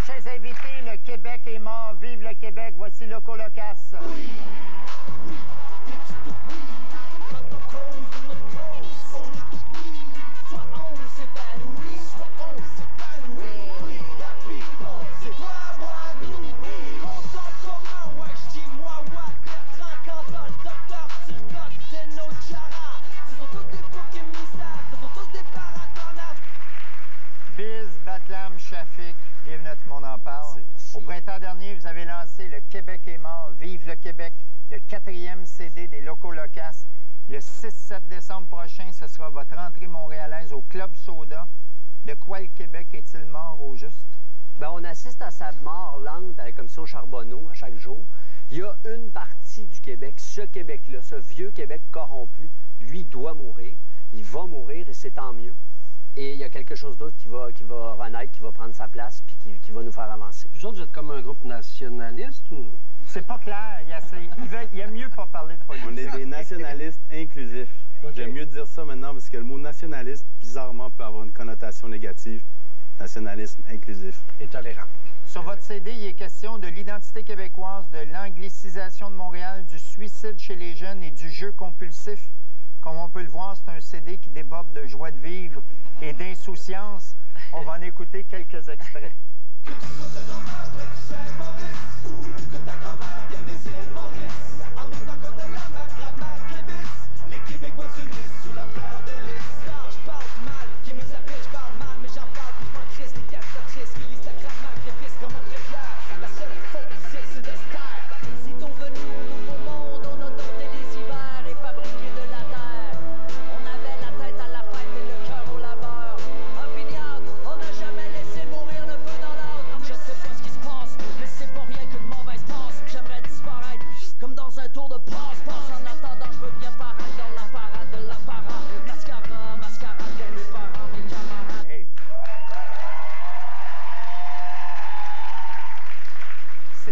prochains invités, le Québec est mort. Vive le Québec. Voici Loco Locass. Biz, Batlam, Shafik, bienvenue à Tout le monde en parle. Au printemps dernier, vous avez lancé Le Québec est mort, Vive le Québec, le 4e CD des Loco Locass. Le 6-7 décembre prochain, ce sera votre entrée montréalaise au Club Soda. De quoi le Québec est-il mort au juste? Bien, on assiste à sa mort lente à la commission Charbonneau à chaque jour. Il y a une partie du Québec, ce Québec-là, ce vieux Québec corrompu, lui doit mourir. Il va mourir et c'est tant mieux. Et il y a quelque chose d'autre qui va renaître, qui va prendre sa place puis qui va nous faire avancer. Vous autres, vous êtes comme un groupe nationaliste ou... C'est pas clair. Il y a mieux pas parler de politique. On est des nationalistes inclusifs. Okay. J'aime mieux dire ça maintenant parce que le mot nationaliste, bizarrement, peut avoir une connotation négative. Nationalisme inclusif. Et tolérant. Sur votre CD, il est question de l'identité québécoise, de l'anglicisation de Montréal, du suicide chez les jeunes et du jeu compulsif. Comme on peut le voir, c'est un CD qui déborde de joie de vivre et d'insouciance. On va en écouter quelques extraits.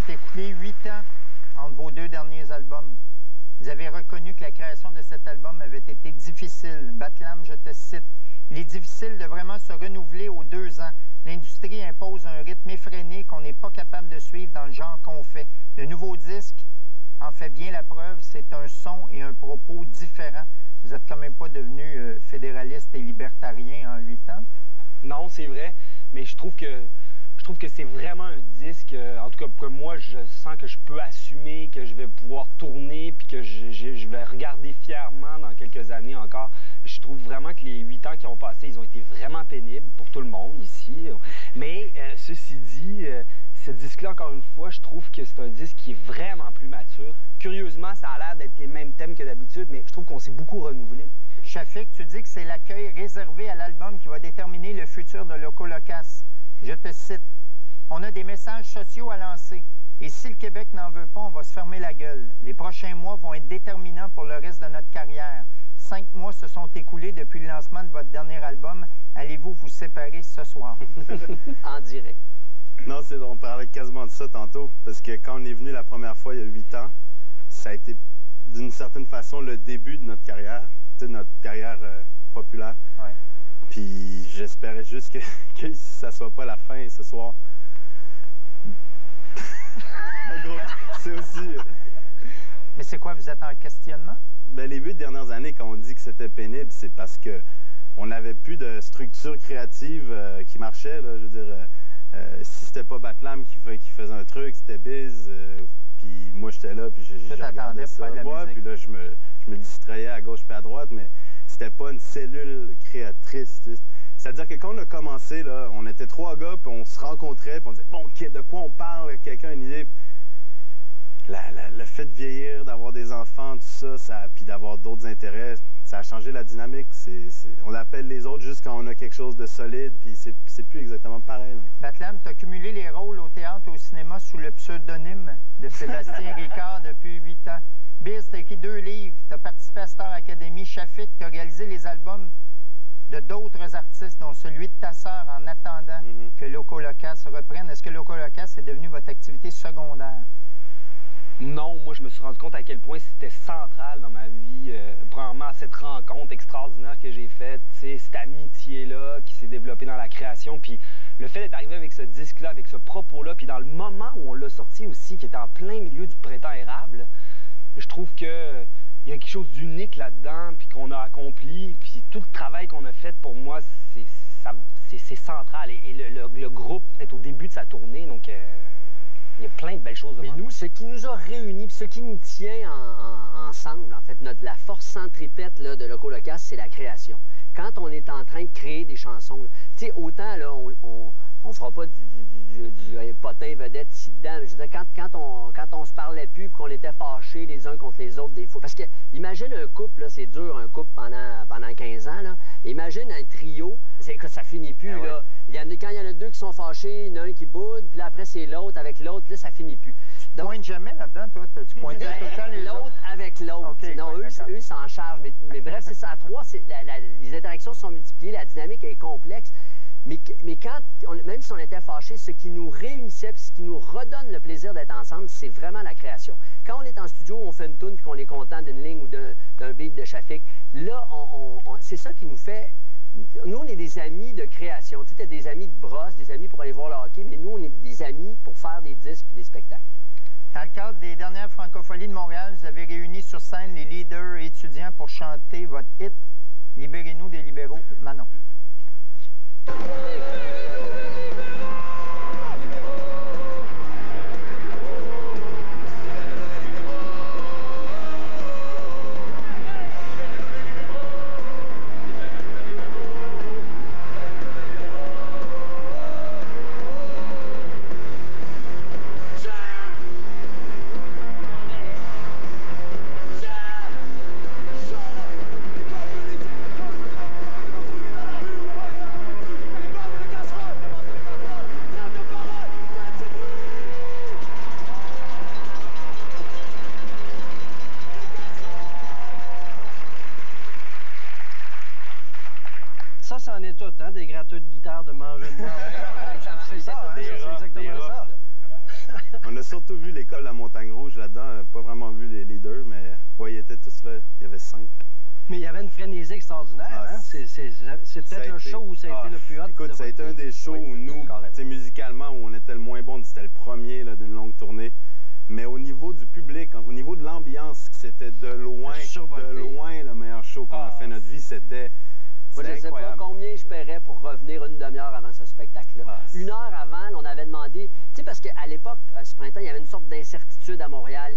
Écoulé 8 ans entre vos 2 derniers albums. Vous avez reconnu que la création de cet album avait été difficile. Batlam, je te cite. Il est difficile de vraiment se renouveler aux 2 ans. L'industrie impose un rythme effréné qu'on n'est pas capable de suivre dans le genre qu'on fait. Le nouveau disque en fait bien la preuve. C'est un son et un propos différents. Vous n'êtes quand même pas devenu fédéraliste et libertarien en 8 ans. Non, c'est vrai, mais je trouve que c'est vraiment un disque, en tout cas que moi, je sens que je peux assumer, que je vais pouvoir tourner, puis que je vais regarder fièrement dans quelques années encore. Je trouve vraiment que les 8 ans qui ont passé, ils ont été vraiment pénibles pour tout le monde ici. Mais ceci dit, ce disque-là, encore une fois, je trouve que c'est un disque qui est vraiment plus mature. Curieusement, ça a l'air d'être les mêmes thèmes que d'habitude, mais je trouve qu'on s'est beaucoup renouvelé. Shafik, tu dis que c'est l'accueil réservé à l'album qui va déterminer le futur de Loco Locass. Je te cite. On a des messages sociaux à lancer. Et si le Québec n'en veut pas, on va se fermer la gueule. Les prochains mois vont être déterminants pour le reste de notre carrière. 5 mois se sont écoulés depuis le lancement de votre dernier album. Allez-vous vous séparer ce soir? En direct. Non, on parlait quasiment de ça tantôt. Parce que quand on est venu la première fois, il y a 8 ans, ça a été d'une certaine façon le début de notre carrière. Tu sais, notre carrière populaire. Ouais. Puis j'espérais juste que ça soit pas la fin ce soir. C'est aussi... Mais c'est quoi, vous êtes en questionnement? Ben, les 8 dernières années, quand on dit que c'était pénible, c'est parce que on n'avait plus de structure créative qui marchait. Là, je veux dire, si c'était pas Batlam qui faisait un truc, c'était Biz. Puis moi, j'étais là, puis j'ai regardé ça. Puis là, je me distrayais à gauche puis à droite, mais c'était pas une cellule créatrice. T'sais. C'est-à-dire que quand on a commencé, là, on était 3 gars, puis on se rencontrait, puis on disait, bon, de quoi on parle? Quelqu'un a une idée? Le fait de vieillir, d'avoir des enfants, tout ça, puis d'avoir d'autres intérêts, ça a changé la dynamique. On appelle les autres juste quand on a quelque chose de solide, puis c'est plus exactement pareil. Batlam, tu as cumulé les rôles au théâtre et au cinéma sous le pseudonyme de Sébastien Ricard depuis 8 ans. Biz, tu as écrit 2 livres, tu as participé à Star Academy. Shafik, tu as réalisé les albums de d'autres artistes, dont celui de ta sœur, en attendant que Loco Locass reprenne. Est-ce que Loco Locass est devenu votre activité secondaire? Non, moi, je me suis rendu compte à quel point c'était central dans ma vie. Premièrement, cette rencontre extraordinaire que j'ai faite, cette amitié-là qui s'est développée dans la création. Puis le fait d'être arrivé avec ce disque-là, avec ce propos-là, puis dans le moment où on l'a sorti aussi, qui était en plein milieu du printemps érable, je trouve que il y a quelque chose d'unique là-dedans, puis qu'on a accompli. Puis tout le travail qu'on a fait, pour moi, c'est central. Et le groupe est au début de sa tournée, donc... il y a plein de belles choses. Mais nous, ce qui nous a réunis, ce qui nous tient ensemble, en fait, la force centripète là, de Loco Locas, c'est la création. Quand on est en train de créer des chansons, tu sais, autant là, on fera pas du potin vedette ici dedans. Je veux dire, quand on se parlait plus et qu'on était fâchés les uns contre les autres des fois. Parce que imagine un couple, là, c'est dur un couple pendant 15 ans. Là. Imagine un trio, c'est que ça finit plus. Ah ouais. Là. Quand il y en a deux qui sont fâchés, il y en a un qui boude, puis là après c'est l'autre avec l'autre, là ça finit plus. Tu pointes jamais là-dedans, toi? Tu pointais tout le temps les autres? L'autre avec l'autre. Okay, non, ouais, eux s'en chargent. Mais bref, c'est ça. À trois, les interactions sont multipliées, la dynamique est complexe. Mais même si on était fâchés, ce qui nous réunissait, ce qui nous redonne le plaisir d'être ensemble, c'est vraiment la création. Quand on est en studio, on fait une toune puis qu'on est content d'une ligne ou d'un beat de Shafik, là, c'est ça qui nous fait... Nous, on est des amis de création. Tu sais, t'as des amis de brosse, des amis pour aller voir le hockey, mais nous, on est des amis pour faire des disques et des spectacles. Dans le cadre des dernières Francopholies de Montréal, vous avez réuni sur scène les leaders étudiants pour chanter votre hit « Libérez-nous des libéraux », Manon. Ça, c'en est tout, hein? Des gratteux de guitare, de manger de moi. C'est ça, hein? C'est exactement ça. On a surtout vu l'école de la Montagne Rouge là-dedans, pas vraiment vu les leaders, mais ouais, ils étaient tous là, il y avait 5. Mais il y avait une frénésie extraordinaire, hein? C'est peut-être le show où ça a été le plus hot. Écoute, ça a été un des shows où nous, musicalement, où on était le moins bon, c'était le premier d'une longue tournée. Mais au niveau du public, au niveau de l'ambiance, c'était de loin le meilleur show qu'on a fait notre vie. C'était... Moi, je ne sais pas combien je paierais pour revenir une demi-heure avant ce spectacle-là. Ah, une heure avant, on avait demandé... Tu sais, parce qu'à l'époque, ce printemps, il y avait une sorte d'incertitude à Montréal,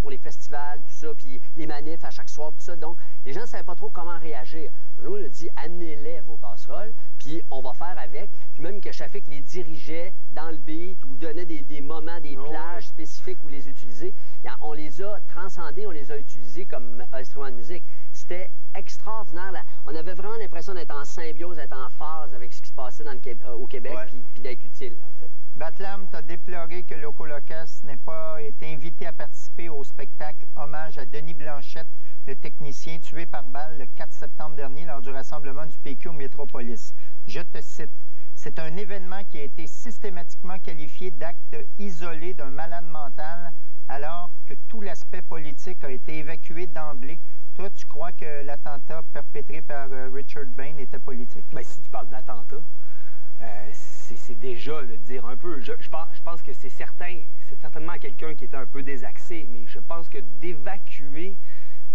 pour les festivals, tout ça, puis les manifs à chaque soir, tout ça. Donc, les gens ne savaient pas trop comment réagir. Nous, on a dit, amenez-les vos casseroles, puis on va faire avec. Puis même que Shafik les dirigeait dans le beat ou donnait des moments, des plages spécifiques où les utiliser. On les a transcendés, on les a utilisés comme instruments de musique. C'était extraordinaire. Là. On avait vraiment l'impression d'être en symbiose, d'être en phase avec ce qui se passait au Québec, puis d'être utile, en fait. Batlam, tu as déploré que Loco Locas n'ait pas été invité à participer au spectacle Hommage à Denis Blanchette, le technicien tué par balle le 4 septembre dernier lors du rassemblement du PQ au Métropolis. Je te cite. C'est un événement qui a été systématiquement qualifié d'acte isolé d'un malade mental, alors que tout l'aspect politique a été évacué d'emblée. Toi, tu crois que l'attentat perpétré par Richard Bain était politique? Bien, si tu parles d'attentat, c'est déjà le dire un peu. Je pense que c'est certainement quelqu'un qui était un peu désaxé, mais je pense que d'évacuer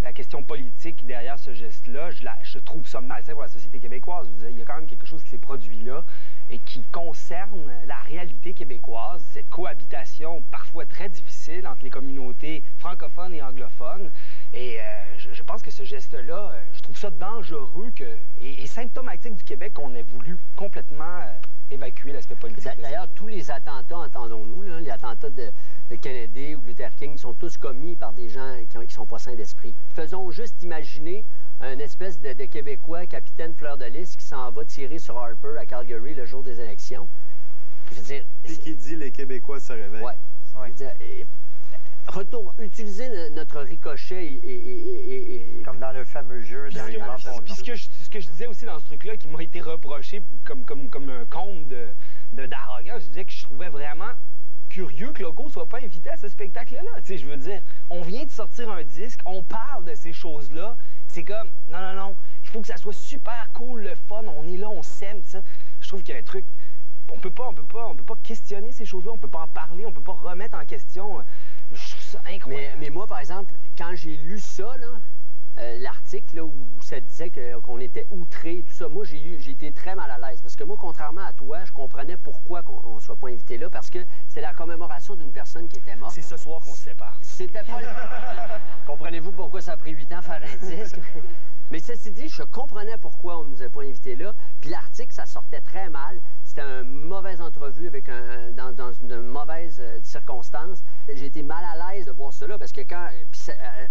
la question politique derrière ce geste-là, je trouve ça malsain pour la société québécoise. Je veux dire, il y a quand même quelque chose qui s'est produit là et qui concerne la réalité québécoise, cette cohabitation parfois très difficile entre les communautés francophones et anglophones. Et je pense que ce geste-là, je trouve ça dangereux et symptomatique du Québec qu'on ait voulu complètement évacuer l'aspect politique. D'ailleurs, tous les attentats, entendons-nous, là, les attentats de Kennedy ou de Luther King sont tous commis par des gens qui ne sont pas sains d'esprit. Faisons juste imaginer un espèce de Québécois, capitaine Fleur de Lys, qui s'en va tirer sur Harper à Calgary le jour des élections. Je veux dire... Puis qui dit les Québécois se réveillent. Ouais. Ouais. Utiliser notre ricochet et... Comme dans le fameux jeu. Puis ce que je disais aussi dans ce truc-là, qui m'a été reproché comme un comble d'arrogance, je disais que je trouvais vraiment curieux que Loco soit pas invité à ce spectacle-là. Tu sais, je veux dire, on vient de sortir un disque, on parle de ces choses-là. C'est comme, non, il faut que ça soit super cool, le fun, on est là, on s'aime, ça. Je trouve qu'il y a un truc, on peut pas questionner ces choses-là, on peut pas en parler, on peut pas remettre en question. Je trouve ça incroyable. Mais moi, par exemple, quand j'ai lu ça, l'article où ça disait qu'on était outrés, tout ça, moi, j'ai été très mal à l'aise. Parce que moi, contrairement à toi, je comprenais pourquoi on ne soit pas invité là, parce que c'est la commémoration d'une personne qui était morte. C'est ce soir qu'on se sépare. C'était pas... Comprenez-vous pourquoi ça a pris 8 ans à faire un disque? Mais ceci dit, je comprenais pourquoi on ne nous a pas invités là. Puis l'article, ça sortait très mal. C'était une mauvaise entrevue dans une mauvaise circonstance. J'ai été mal à l'aise de voir cela parce que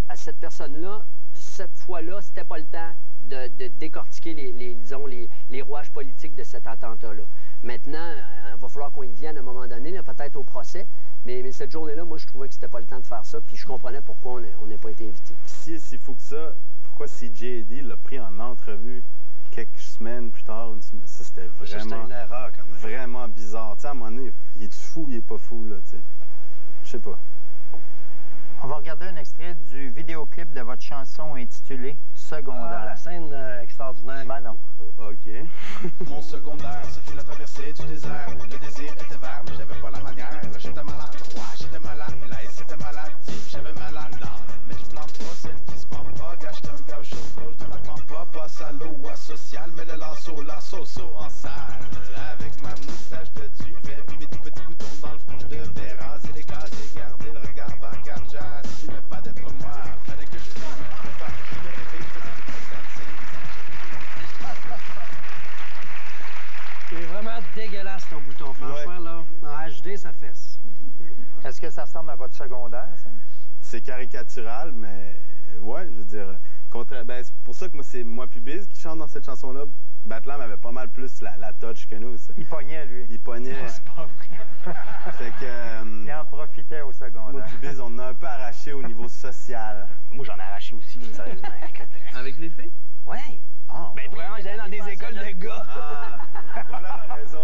à cette personne-là, cette fois-là, c'était pas le temps de décortiquer les rouages politiques de cet attentat-là. Maintenant, il va falloir qu'on y vienne à un moment donné, peut-être au procès. Mais cette journée-là, moi, je trouvais que c'était pas le temps de faire ça. Puis je comprenais pourquoi on n'a pas été invité. Si fou que ça, pourquoi CJD l'a pris en entrevue quelques semaines plus tard? Ça, c'était vraiment... une erreur, quand même. Vraiment bizarre. Tu sais, à un moment donné, il est-tu fou, il est pas fou, là, tu sais. Je sais pas. On va regarder un extrait du vidéoclip de votre chanson intitulée « Secondaire ». La scène extraordinaire. Ben non. OK. Mon secondaire, ce fut la traversée du désert. Le désir était vert, mais j'avais pas la manière. J'étais maladroit, j'étais malade, c'était maladif, j'avais mal à l'âme. Mais tu plantes pas celle qui se pend pas. Gâche un gauche au gauche dans la pampa. Pas salaud ou asocial, mais le lasso en salle. Avec ma moustache de duvet, puis mes tout petits boutons dans le front, je devais raser les cases et garder le regard vacant. J'assumais pas d'être moi, fallait que je filme. Le faire qui me répète, faisait du breakdancing. C'est vraiment dégueulasse ton bouton, franchement, là. En HD, ça fesse. Est-ce que ça ressemble à votre secondaire, ça? C'est caricatural, mais ouais, je veux dire... c'est pour ça que moi, c'est moi puis Biz qui chante dans cette chanson-là. Batlam avait pas mal plus la touch que nous. Ça. Il pognait, lui. Il pognait. C'est pas vrai. Fait que... Il en profitait au secondaire. Moi puis Biz, on a un peu arraché au niveau social. Moi, j'en ai arraché aussi, sérieusement. Avec les filles? Ouais. Oh, Ben, vraiment, j'allais dans des écoles de gars. Ah, voilà la raison.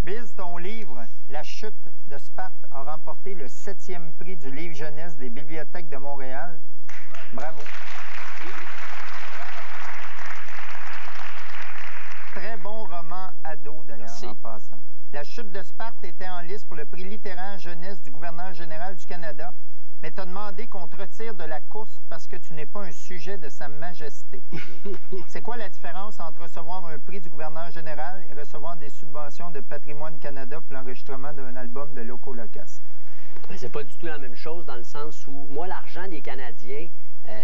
Biz, ton livre « La chute de Sparte » a remporté le 7e prix du livre jeunesse des bibliothèques de Montréal. Bravo. Très bon roman ado, d'ailleurs, en passant. La chute de Sparte était en lice pour le prix littéraire jeunesse du gouverneur général du Canada, mais t'as demandé qu'on te retire de la course parce que tu n'es pas un sujet de Sa Majesté. C'est quoi la différence entre recevoir un prix du gouverneur général et recevoir des subventions de Patrimoine Canada pour l'enregistrement d'un album de Loco Locas? Ben, c'est pas du tout la même chose dans le sens où, moi, l'argent des Canadiens,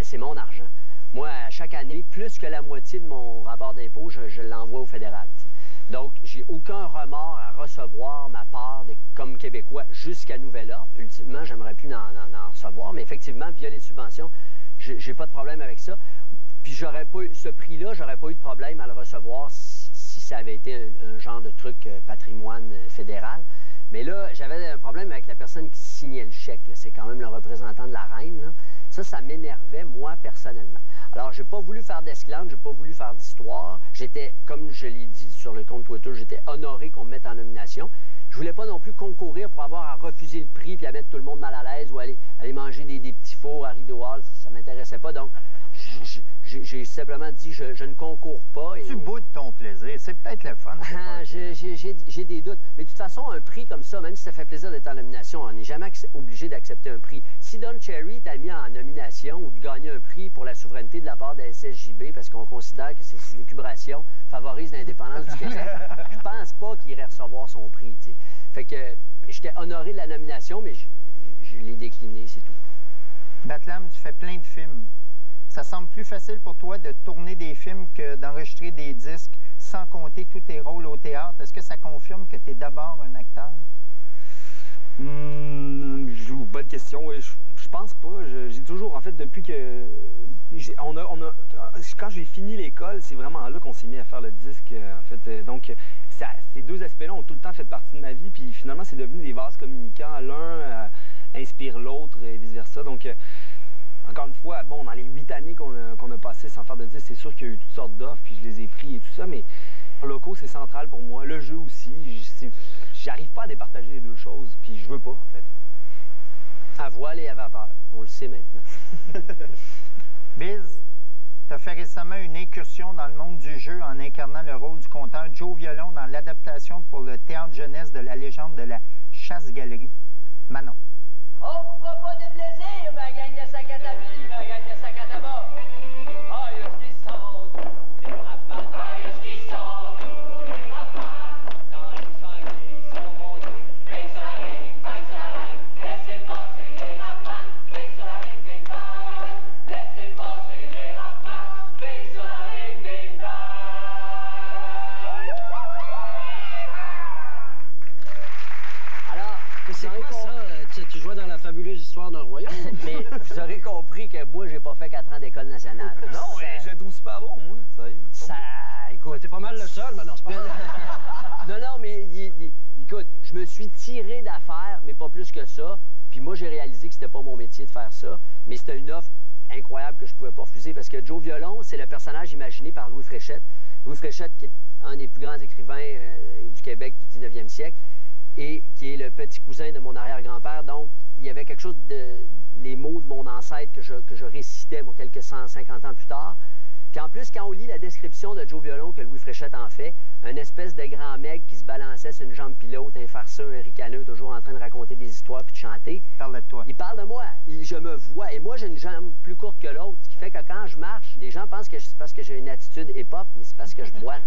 c'est mon argent. Moi, chaque année, plus que la moitié de mon rapport d'impôt, je l'envoie au fédéral. T'sais. Donc, j'ai aucun remords à recevoir ma part comme Québécois jusqu'à nouvel ordre. Ultimement, j'aimerais plus en recevoir, mais effectivement, via les subventions, j'ai pas de problème avec ça. Puis, ce prix-là, j'aurais pas eu de problème à le recevoir si ça avait été un genre de truc patrimoine fédéral. Mais là, j'avais un problème avec la personne qui signait le chèque. C'est quand même le représentant de la reine. Là. Ça m'énervait, moi, personnellement. Alors, j'ai pas voulu faire d'esclandre, j'ai pas voulu faire d'histoire. J'étais, comme je l'ai dit sur le compte Twitter, j'étais honoré qu'on me mette en nomination. Je voulais pas non plus concourir pour avoir à refuser le prix puis à mettre tout le monde mal à l'aise ou aller manger des petits fours à Rideau Hall. Ça m'intéressait pas. Donc, j'ai simplement dit je ne concours pas. Et... Tu boudes ton plaisir. C'est peut-être le fun. J'ai des doutes. Mais de toute façon, un prix comme ça, même si ça fait plaisir d'être en nomination, on n'est jamais obligé d'accepter un prix. Si Don Cherry t'a mis en nomination ou de gagner un prix pour la souveraineté de la part de la SSJB parce qu'on considère que cette élucubration favorise l'indépendance du Québec, je pense pas qu'il irait recevoir son prix. T'sais. Fait que j'étais honoré de la nomination, mais je l'ai décliné, c'est tout. Batlam, tu fais plein de films. Ça semble plus facile pour toi de tourner des films que d'enregistrer des disques sans compter tous tes rôles au théâtre. Est-ce que ça confirme que tu es d'abord un acteur? Bonne question. Je pense pas. J'ai toujours, en fait, depuis que... quand j'ai fini l'école, c'est vraiment là qu'on s'est mis à faire le disque. En fait, donc, ces deux aspects-là ont tout le temps fait partie de ma vie. Puis finalement, c'est devenu des vases communicants. L'un inspire l'autre et vice-versa. Donc... Encore une fois, bon, dans les 8 années qu'on a passées sans faire de disque, c'est sûr qu'il y a eu toutes sortes d'offres, puis je les ai pris et tout ça, mais Loco, c'est central pour moi. Le jeu aussi, j'arrive pas à départir. partager les deux choses, puis je veux pas, en fait. À voile et à vapeur, on le sait maintenant. Biz, tu as fait récemment une incursion dans le monde du jeu en incarnant le rôle du conteur Joe Violon dans l'adaptation pour le théâtre jeunesse de la légende de la chasse-galerie. Manon. On fera pas de plaisir, ma gang de sac à table, ma gang de sac à tabac. Ah, y'a ce qui sont tous les rapins, ah, y'a ce qui sont tous les rapins. Dans les champs, ils sont montés, bing sur la ring, laissez passer les rapins, bing sur la ring, bing bang. Laissez passer les rapins, bing sur la ring, bing bang. Alors, C'est quoi ça? Tu jouais dans la fabuleuse histoire d'un royaume? mais vous aurez compris que moi, j'ai pas fait 4 ans d'école nationale. Non, mais je le trouve super bon, moi. Ça, écoute, T'es pas mal le seul, mais non, c'est pas... non, mais écoute, je me suis tiré d'affaires, mais pas plus que ça. Puis moi, j'ai réalisé que c'était pas mon métier de faire ça. Mais c'était une offre incroyable que je pouvais pas refuser parce que Joe Violon, c'est le personnage imaginé par Louis Fréchette. Louis Fréchette, qui est un des plus grands écrivains du Québec du 19e siècle et qui est le petit cousin de mon arrière-grand-père. Donc, il y avait quelque chose les mots de mon ancêtre que je récitais, moi, quelques 150 ans plus tard. Puis en plus, quand on lit la description de Joe Violon que Louis Fréchette en fait, une espèce de grand mec qui se balançait sur une jambe pilote, un farceur, un ricaneux, toujours en train de raconter des histoires puis de chanter. Il parle de toi. Il parle de moi. Je me vois. Et moi, j'ai une jambe plus courte que l'autre, ce qui fait que quand je marche, les gens pensent que c'est parce que j'ai une attitude hip-hop, mais c'est parce que je boite.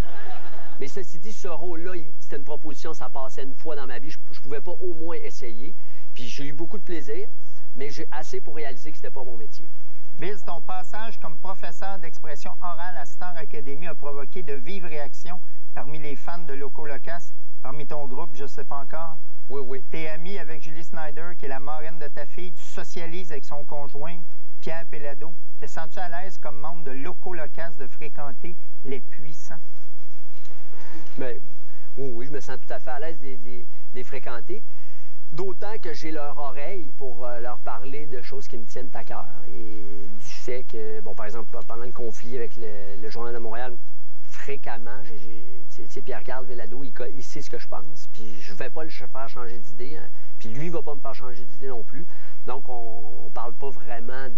Mais ceci dit, ce rôle-là, c'était une proposition, ça passait une fois dans ma vie. Je pouvais pas au moins essayer. Puis j'ai eu beaucoup de plaisir, mais j'ai assez pour réaliser que c'était pas mon métier. Biz, ton passage comme professeur d'expression orale à Star Academy a provoqué de vives réactions parmi les fans de Loco Locass, parmi ton groupe, je ne sais pas encore. Oui, oui. Tu es ami avec Julie Snyder, qui est la marraine de ta fille. Tu socialises avec son conjoint, Pierre Pellado. Te sens-tu à l'aise comme membre de Loco Locass de fréquenter les puissants? Mais, oui, je me sens tout à fait à l'aise de les fréquenter. D'autant que j'ai leur oreille pour leur parler de choses qui me tiennent à cœur. Et du fait que, bon, par exemple, pendant le conflit avec le Journal de Montréal, fréquemment, Pierre-Carl Vellado, il sait ce que je pense. Puis je ne vais pas le faire changer d'idée. Hein, puis lui ne va pas me faire changer d'idée non plus. Donc, on ne parle pas vraiment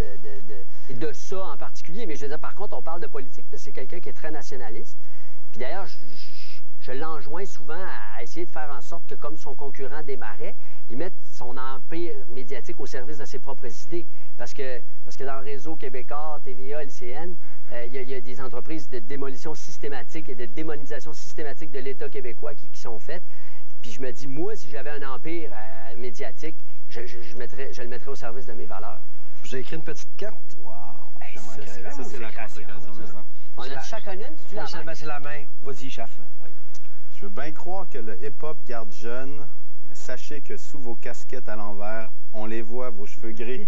de ça en particulier. Mais je veux dire, par contre, on parle de politique parce que c'est quelqu'un qui est très nationaliste. Puis d'ailleurs, je l'enjoins souvent à essayer de faire en sorte que, comme son concurrent Desmarais, il mette son empire médiatique au service de ses propres idées. Parce que dans le réseau québécois, TVA, LCN, il y a des entreprises de démolition systématique et de démonisation systématique de l'État québécois qui sont faites. Puis je me dis, moi, si j'avais un empire médiatique, je le mettrais au service de mes valeurs. Je vous ai écrit une petite carte. Wow! Hey, Ça, c'est la consécration, maison. On a chacun une, si tu la main? C'est la même. Vas-y, chef. Oui. Je veux bien croire que le hip-hop garde jeune, mais sachez que sous vos casquettes à l'envers, on les voit, vos cheveux gris.